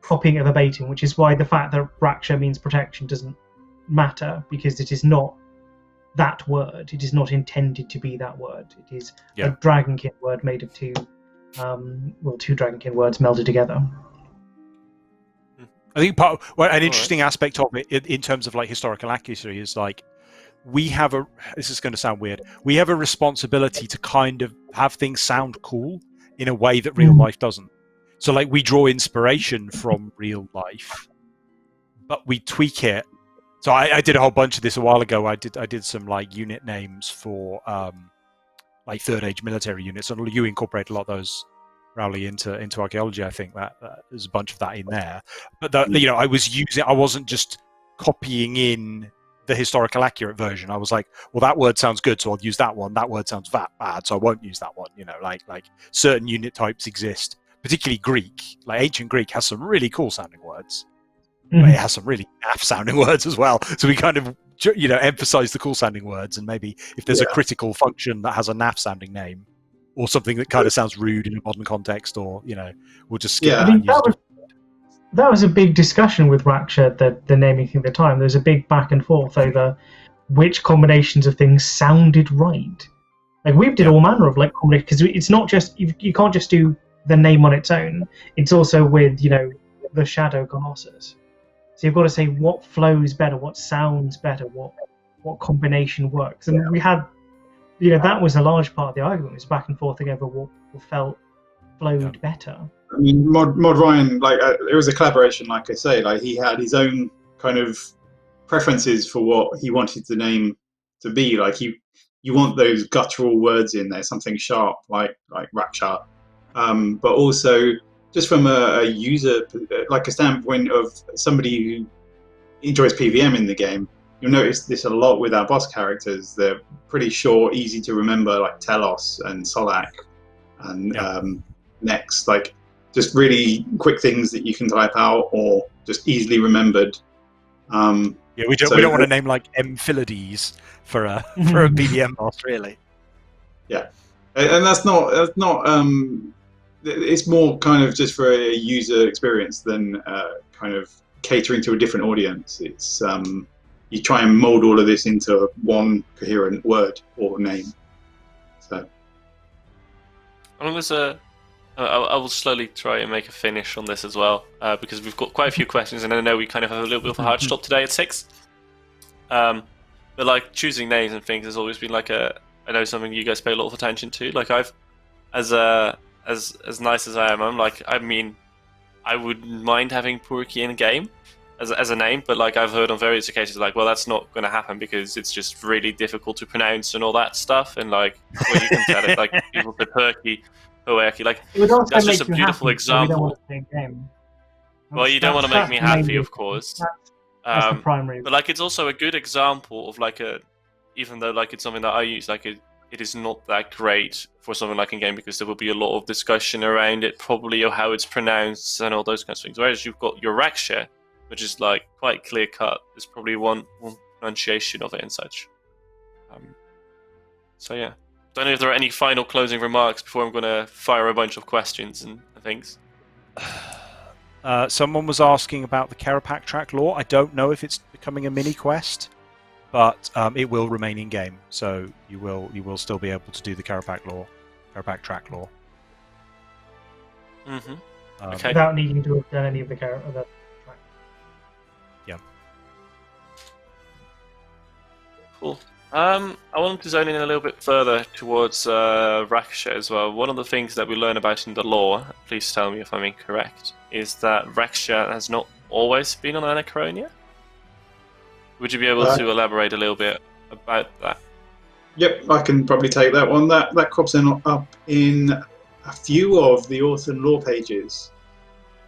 copying it verbatim, which is why the fact that Raksha means protection doesn't matter, because it is not that word. It is not intended to be that word. It is a Dragonkin word made of two Dragonkin words melded together. I think an interesting aspect of it in terms of like historical accuracy is like we have this is going to sound weird, we have a responsibility to kind of have things sound cool in a way that real life doesn't. So like we draw inspiration from real life, but we tweak it. So I did a whole bunch of this a while ago. I did some like unit names for like third age military units, and you incorporate a lot of those, Rowley, into archaeology. I think that there's a bunch of that in there. But I wasn't just copying in the historical accurate version. I was like, well, that word sounds good, so I'll use that one. That word sounds bad, so I won't use that one. Like certain unit types exist, particularly Greek. Like ancient Greek has some really cool sounding words. But it has some really naff sounding words as well. So we kind of, emphasize the cool sounding words, and maybe if there's a critical function that has a naff sounding name, or something that kind of sounds rude in a modern context, or we'll just skip that. I mean, that was a big discussion with Raksha, the naming thing at the time. There was a big back and forth over which combinations of things sounded right. Like we did all manner of like combinations, because it's not just you can't just do the name on its own. It's also with the Shadow Colossus. So you've got to say what flows better, what sounds better, what combination works. And we had, that was a large part of the argument, was back and forth over what flowed better. I mean, Mod Ryan, it was a collaboration, like I say. Like he had his own kind of preferences for what he wanted the name to be. Like you want those guttural words in there, something sharp, like Raksha, but also just from a user, like a standpoint of somebody who enjoys PVM in the game. You'll notice this a lot with our boss characters. They're pretty short, easy to remember, like Telos and Solak and Next, like just really quick things that you can type out or just easily remembered. We don't want to name like Emphylides for a PVM boss, really. Yeah, and that's not. It's more kind of just for a user experience than kind of catering to a different audience. It's you try and mold all of this into one coherent word or name. So, I will slowly try and make a finish on this as well, because we've got quite a few questions, and I know we kind of have a little bit of a hard stop today at 6. But like choosing names and things has always been like I know something you guys pay a lot of attention to. Like I've as nice as I am, I wouldn't mind having Porky in a game as a name, but like I've heard on various occasions, like, well, that's not going to happen because it's just really difficult to pronounce and all that stuff, and like, well, you can tell it, like people say Perky, Poerky, like that's just a beautiful example. Well, you don't want to make me happy, of course. That's the primary. But like, it's also a good example of like even though like it's something that I use, like it is not that great for something like in game because there will be a lot of discussion around it, probably, or how it's pronounced and all those kinds of things. Whereas you've got your Raksha, which is like quite clear cut. There's probably one pronunciation of it and such. So yeah, don't know if there are any final closing remarks before I'm going to fire a bunch of questions and things. Someone was asking about the Karapak track lore. I don't know if it's becoming a mini quest, but it will remain in game, so you will still be able to do the Karapak track lore. Okay. Without needing to have done any of the track. Yeah. Cool. I wanted to zone in a little bit further towards Raksha as well. One of the things that we learn about in the lore, please tell me if I'm incorrect, is that Raksha has not always been on Anachronia. Would you be able to elaborate a little bit about that? Yep, I can probably take that one. That crops up in a few of the Orthen lore pages,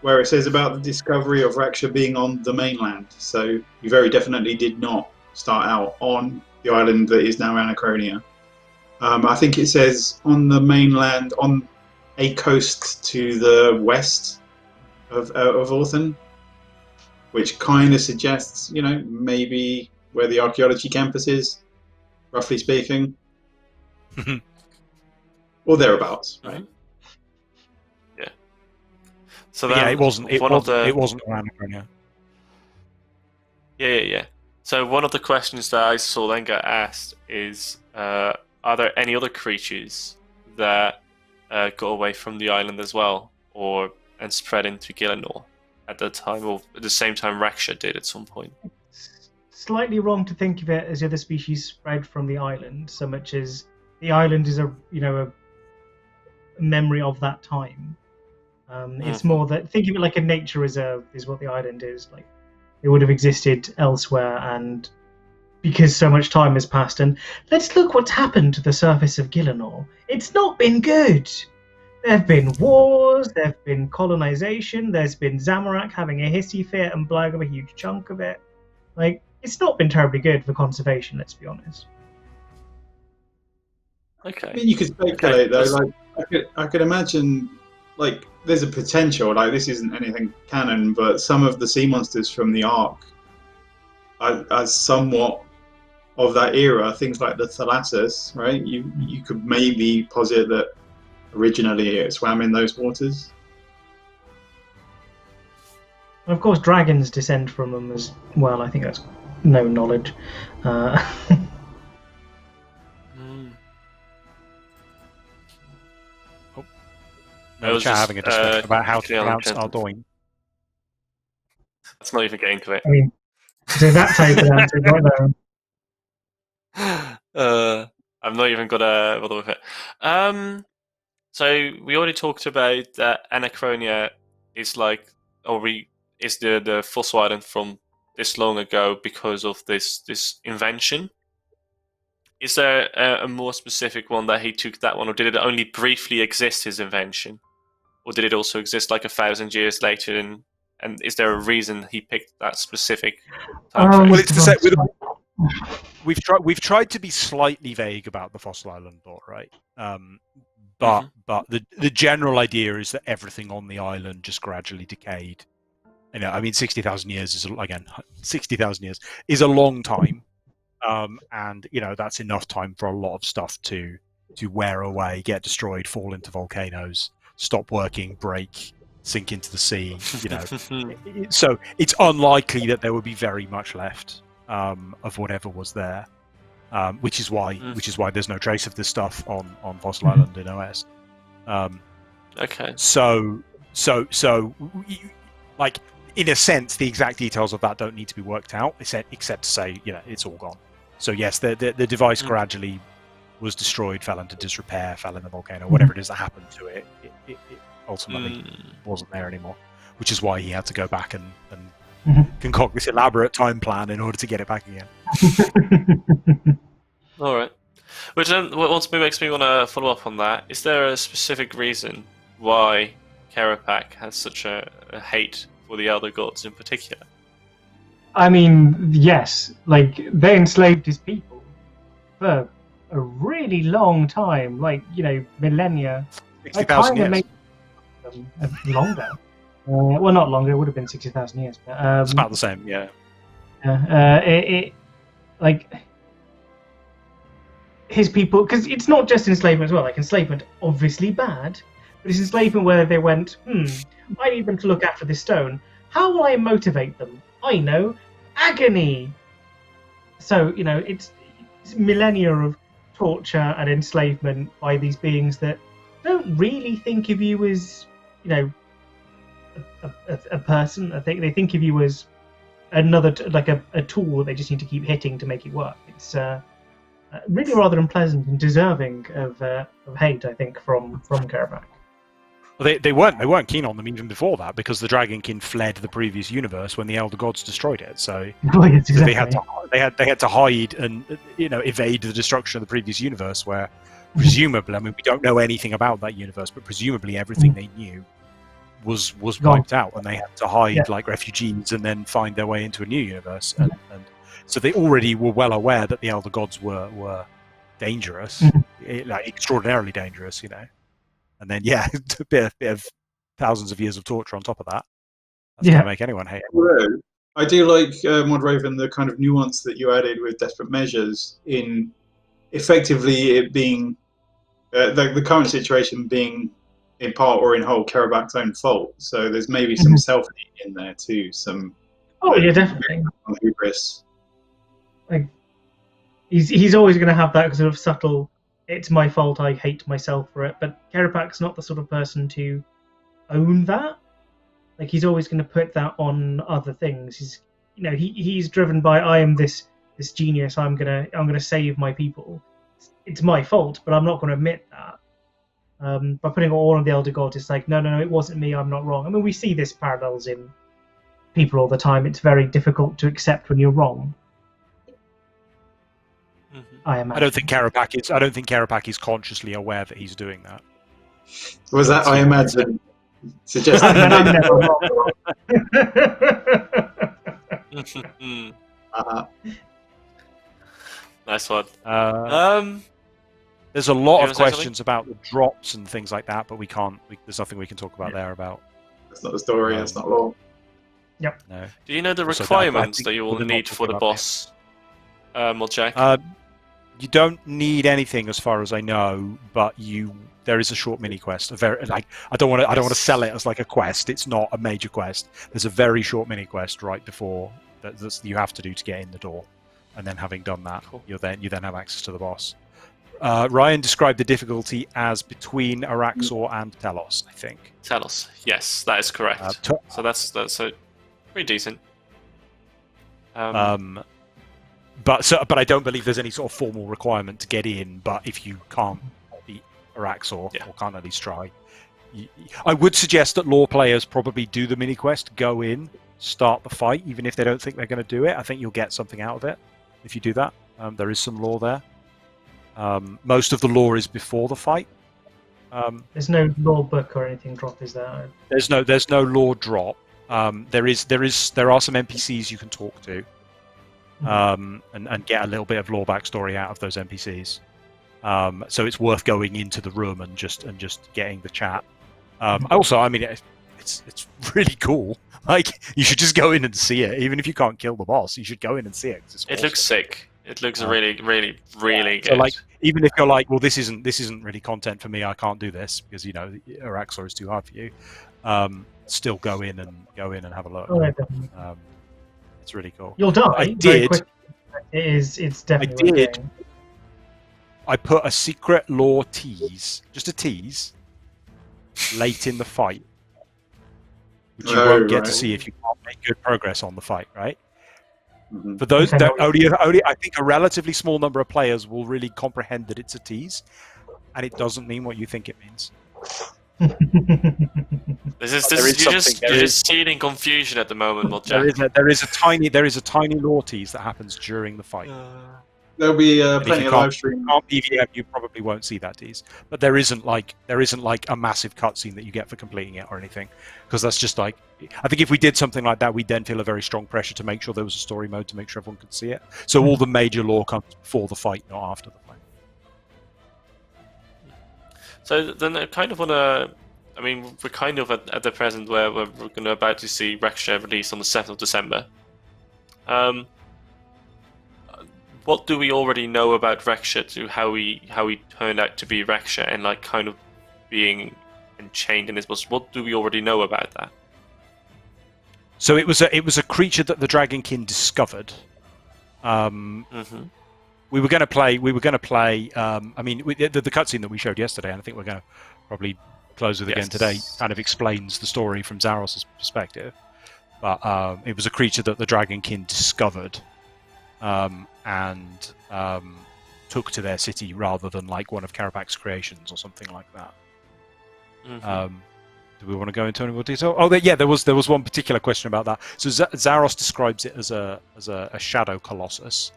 where it says about the discovery of Raksha being on the mainland. So you very definitely did not start out on the island that is now Anachronia. I think it says on the mainland, on a coast to the west of Orthen, which kind of suggests, maybe where the archaeology campus is, roughly speaking. Or thereabouts, right? Yeah. So it wasn't Anachronia. Yeah. So one of the questions that I saw then get asked is, are there any other creatures that got away from the island as well, and spread into Gielinor? at the time, or at the same time Raksha did at some point. It's slightly wrong to think of it as the other species spread from the island, so much as the island is a memory of that time. It's more that think of it like a nature reserve is what the island is. Like it would have existed elsewhere, and because so much time has passed, and let's look what's happened to the surface of Gielinor. It's not been good. There have been wars, there have been colonization, there's been Zamorak having a hissy fit and blowing up a huge chunk of it. Like, it's not been terribly good for conservation, let's be honest. Okay. I mean, you could speculate though. Like, I could imagine, like, there's a potential. Like, this isn't anything canon, but some of the sea monsters from the Ark are somewhat of that era. Things like the Thalassus, right? You could maybe posit that originally it swam in those waters. And of course, dragons descend from them as well. I think that's no knowledge. No, chat having a discussion about how to pronounce Ardoin. Let's not even get into it. I mean, so that's how you pronounce it right there. I've not even got a bother with it. So we already talked about that Anachronia is is the fossil island from this long ago because of this invention. Is there a more specific one that he took that one, or did it only briefly exist, his invention? Or did it also exist like 1,000 years later? And is there a reason he picked that specific time frame? Well, it's to say, we've tried to be slightly vague about the fossil island lore, right? But the general idea is that everything on the island just gradually decayed. You know, I mean, 60,000 years is 60,000 years is a long time, and you know that's enough time for a lot of stuff to wear away, get destroyed, fall into volcanoes, stop working, break, sink into the sea. You know, so it's unlikely that there would be very much left of whatever was there. Which is why there's no trace of this stuff on Fossil Island in OS. Okay. So, like in a sense, the exact details of that don't need to be worked out, except to say, you know, it's all gone. So yes, the device gradually was destroyed, fell into disrepair, fell in the volcano, whatever it is that happened to it. It ultimately wasn't there anymore, which is why he had to go back and concoct this elaborate time plan in order to get it back again. All right. Which then makes me want to follow up on that. Is there a specific reason why Karapak has such a hate for the Elder Gods in particular? I mean, yes. Like, they enslaved his people for a really long time. Like, you know, millennia. 60,000 years. Longer. Well, not longer. It would have been 60,000 years. But, it's about the same, yeah. Like his people, because it's not just enslavement as well. Like enslavement, obviously bad, but it's enslavement where they went, I need them to look after this stone. How will I motivate them? I know, agony. So you know, it's millennia of torture and enslavement by these beings that don't really think of you as, you know, a person. I think they think of you as another a tool that they just need to keep hitting to make it work. It's really rather unpleasant and deserving of hate, I think, from Karapak. Well, they weren't keen on them even before that, because the Dragonkin fled the previous universe when the Elder Gods destroyed it. So, yes, exactly. So they had to hide and, you know, evade the destruction of the previous universe, where presumably, I mean, we don't know anything about that universe, but presumably everything they knew was wiped out, and they had to hide like refugees and then find their way into a new universe. And so they already were well aware that the Elder Gods were dangerous, like extraordinarily dangerous, you know. And then a bit of thousands of years of torture on top of that. That's going to make anyone hate it. Although, I do like, Modraven, the kind of nuance that you added with Desperate Measures in effectively it being the current situation being in part or in whole Karabak's own fault. So there's maybe some self-hate in there too. Some definitely. Hubris. Like he's always going to have that sort of subtle, it's my fault, I hate myself for it. But Karabak's not the sort of person to own that. Like he's always going to put that on other things. He's driven by I am this genius. I'm gonna save my people. It's my fault, but I'm not going to admit that. By putting it all on the Elder God, it's like no, it wasn't me. I'm not wrong. I mean, we see this parallels in people all the time. It's very difficult to accept when you're wrong. I don't think Karapak is consciously aware that he's doing that. Was that I imagine suggesting? I'm never wrong. Nice one. There's a lot of questions about the drops and things like that, but we can't. There's nothing we can talk about there about. That's not the story. That's not law. Yep. No. Do you know the requirements that you will need for the boss, Jack? You don't need anything, as far as I know, but there is a short mini quest. I don't want to sell it as like a quest. It's not a major quest. There's a very short mini quest right before that you have to do to get in the door, and then having done that, cool. you then have access to the boss. Ryan described the difficulty as between Araxor and Telos, I think. Telos, yes, that is correct. So that's pretty decent. But I don't believe there's any sort of formal requirement to get in. But if you can't beat Araxor, or can't at least try, I would suggest that lore players probably do the mini quest, go in, start the fight, even if they don't think they're going to do it. I think you'll get something out of it if you do that. There is some lore there. Most of the lore is before the fight. There's no lore book or anything drop, is there? There's no lore drop. There are some NPCs you can talk to. And get a little bit of lore backstory out of those NPCs. So it's worth going into the room and just getting the chat. Also, I mean, it's really cool. Like, you should just go in and see it, even if you can't kill the boss. You should go in and see it. It awesome. Looks sick. It looks really good. So, like, even if you're like, well, this isn't really content for me. I can't do this because Araxor is too hard for you. Still go in and have a look. It's really cool. You'll die. I did. It's definitely. I put a secret lore tease, just a tease, late in the fight, which you won't get to see if you can't make good progress on the fight, right? Mm-hmm. For those that only, I think a relatively small number of players will really comprehend that it's a tease, and it doesn't mean what you think it means. You're just seeding confusion at the moment, Jack. There is a tiny lore tease that happens during the fight. There'll be plenty of live stream. If you can't PVM, you probably won't see that tease. But there isn't like a massive cutscene that you get for completing it or anything, because that's just like, I think if we did something like that, we'd then feel a very strong pressure to make sure there was a story mode to make sure everyone could see it. So all the major lore comes before the fight, not after the fight. So then I kind of want to. I mean, we're kind of at the present where we're about to see Raksha released on the 7th of December. What do we already know about Raksha to how he turned out to be Raksha and like kind of being enchained in his boss? What do we already know about that? So it was a creature that the Dragonkin discovered. We were going to play. I mean, the cutscene that we showed yesterday, and I think we're going to probably close with again today, kind of explains the story from Zaros' perspective. But it was a creature that the Dragonkin discovered and took to their city rather than like one of Karapak's creations or something like that. Do we want to go into any more detail? Oh, there was one particular question about that. So Zaros describes it as a Shadow Colossus.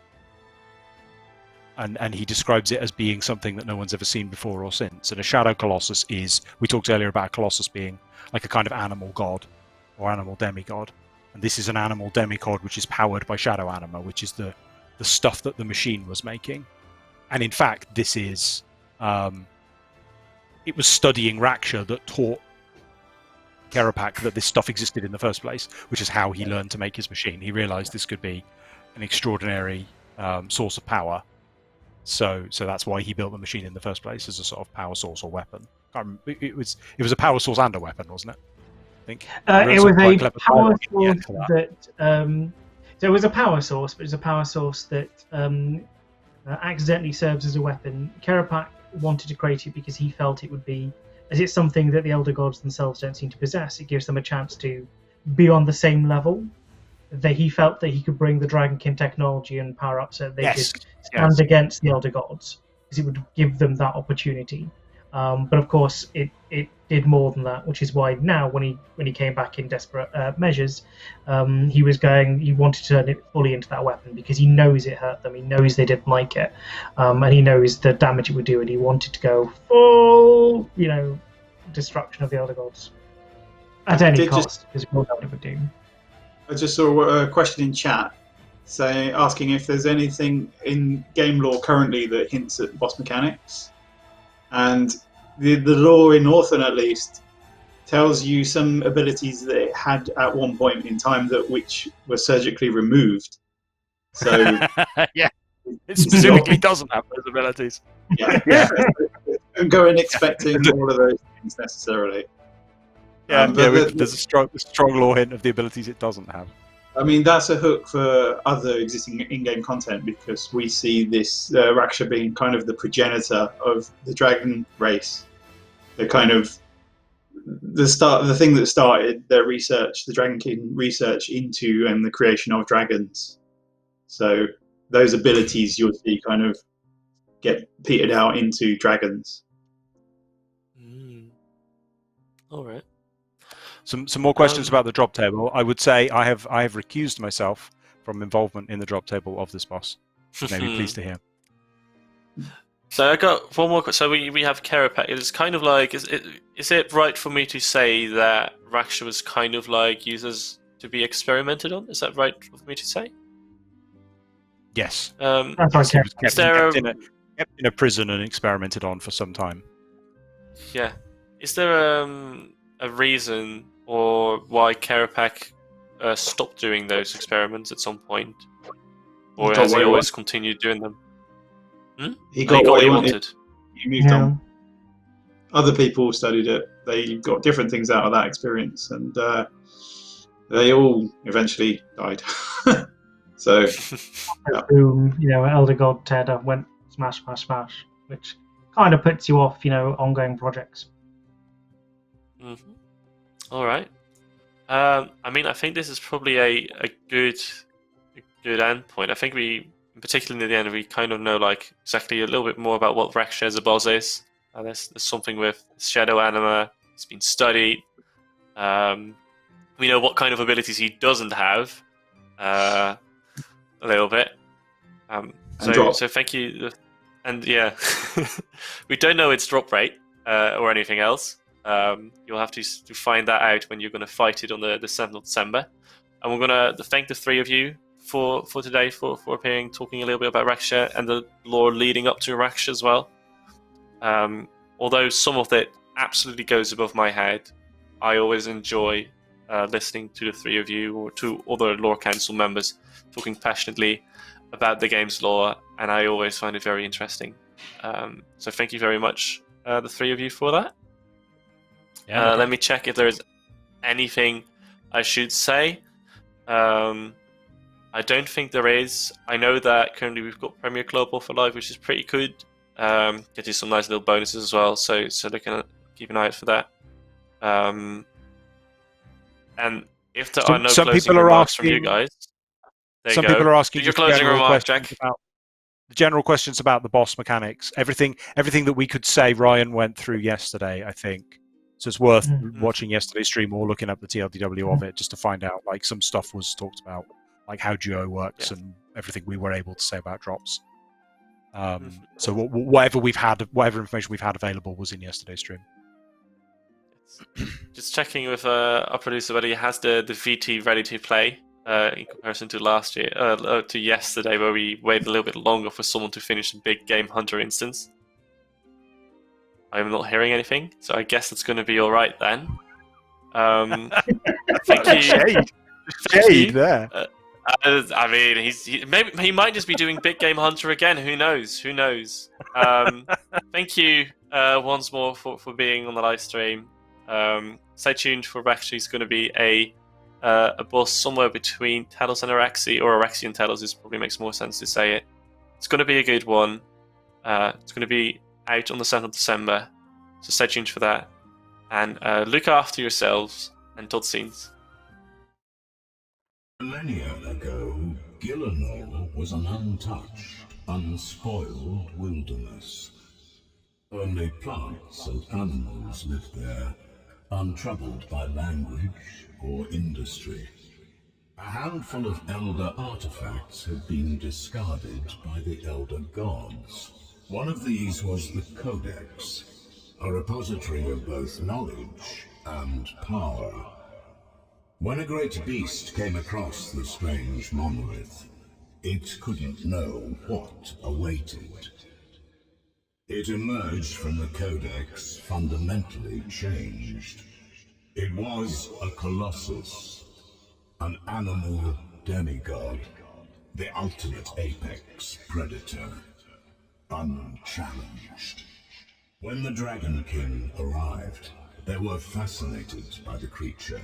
And he describes it as being something that no one's ever seen before or since. And a Shadow Colossus is, we talked earlier about a Colossus being like a kind of animal god or animal demigod. And this is an animal demigod which is powered by Shadow Anima, which is the stuff that the machine was making. And in fact, this is, it was studying Raksha that taught Karapak that this stuff existed in the first place, which is how he learned to make his machine. He realized this could be an extraordinary source of power. So that's why he built the machine in the first place, as a sort of power source or weapon. It was a power source and a weapon, wasn't it? I think it was a power source that. So it was a power source, but it was a power source that accidentally serves as a weapon. Karapak wanted to create it because he felt it would be as it's something that the Elder Gods themselves don't seem to possess, it gives them a chance to be on the same level. That he felt that he could bring the Dragonkin technology and power up so they could stand against the Elder Gods, because it would give them that opportunity. But of course, it did more than that, which is why now, when he came back in desperate measures, he wanted to turn it fully into that weapon, because he knows it hurt them, he knows they didn't like it, and he knows the damage it would do, and he wanted to go full, destruction of the Elder Gods at any cost, because we all know what it would do. I just saw a question in chat asking if there's anything in game lore currently that hints at boss mechanics. And the lore in Orthen, at least, tells you some abilities that it had at one point in time which were surgically removed. So yeah, it specifically doesn't have those abilities. Yeah. Don't go in expecting all of those things necessarily. There's a strong lore hint of the abilities it doesn't have. I mean, that's a hook for other existing in-game content, because we see this Raksha being kind of the progenitor of the dragon race. The kind of the thing that started their research, the Dragonkin research into and the creation of dragons. So those abilities you'll see kind of get petered out into dragons. All right. Some more questions about the drop table. I would say I have recused myself from involvement in the drop table of this boss. Maybe pleased to hear. So I got one more. So we have Kerapac. It's kind of like, is it right for me to say that Raksha was kind of like used to be experimented on? Is that right for me to say? Yes. That's right. Kept in a prison and experimented on for some time. Yeah. Is there a reason or why Kerapac stopped doing those experiments at some point? Or has he always continued doing them? He got what he wanted. He moved on. Other people studied it. They got different things out of that experience, and they all eventually died. So, boom, Elder God Ted went smash, smash, smash, which kind of puts you off, ongoing projects. Mm-hmm. All right. I think this is probably a good end point. I think particularly in the end, we kind of know exactly a little bit more about what Raksha as a boss is. There's something with Shadow Anima. It's been studied. We know what kind of abilities he doesn't have. A little bit. So thank you. And yeah, we don't know its drop rate or anything else. You'll have to find that out when you're going to fight it on the 7th of December. And we're going to thank the three of you for today for appearing, talking a little bit about Raksha and the lore leading up to Raksha as well. Although some of it absolutely goes above my head, I always enjoy listening to the three of you or to other lore council members talking passionately about the game's lore, and I always find it very interesting. So thank you very much, the three of you, for that. Let me check if there is anything I should say. I don't think there is. I know that currently we've got Premier Club offer live, which is pretty good. Get you some nice little bonuses as well, so they can keep an eye out for that. And if there are no closing remarks from you guys, some people are asking your closing remark, Jack. The general questions about the boss mechanics, everything that we could say, Ryan went through yesterday, I think. So it's worth watching yesterday's stream or looking up the TLDW of it just to find out. Some stuff was talked about, like how Duo works and everything we were able to say about drops. So whatever information we've had available was in yesterday's stream. Just checking with our producer whether he has the VT ready to play in comparison to last year, to yesterday, where we waited a little bit longer for someone to finish a big Game Hunter instance. I'm not hearing anything, so I guess it's going to be all right then. Thank you. Shade there. He might just be doing Big Game Hunter again. Who knows? Thank you once more for being on the live stream. Stay tuned for Raksha. He's going to be a boss somewhere between Talos and Araxi, or Araxi and Talos. Probably makes more sense to say it. It's going to be a good one. It's going to be out on the 7th of December, so stay tuned for that. and look after yourselves and tot ziens. Millennia ago, Gillenor was an untouched, unspoiled wilderness. Only plants and animals lived there, untroubled by language or industry. A handful of elder artifacts had been discarded by the elder gods. One of these was the Codex, a repository of both knowledge and power. When a great beast came across the strange monolith, it couldn't know what awaited. It emerged from the Codex fundamentally changed. It was a colossus, an animal demigod, the ultimate apex predator, unchallenged. When the Dragon King arrived, they were fascinated by the creature.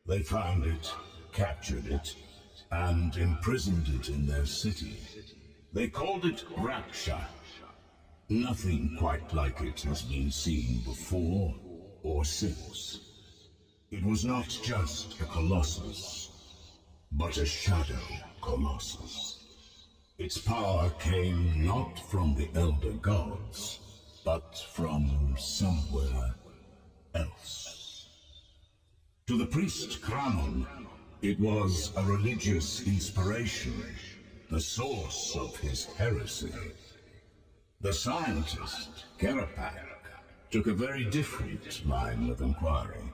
They found it, captured it, and imprisoned it in their city. They called it Raksha. Nothing quite like it has been seen before or since. It was not just a colossus, but a Shadow Colossus. Its power came not from the elder gods, but from somewhere else. To the priest Kranon, it was a religious inspiration, the source of his heresy. The scientist, Kerapak, took a very different line of inquiry.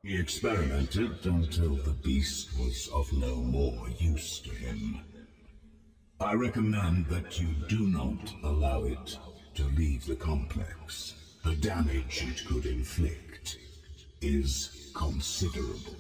He experimented until the beast was of no more use to him. I recommend that you do not allow it to leave the complex. The damage it could inflict is considerable.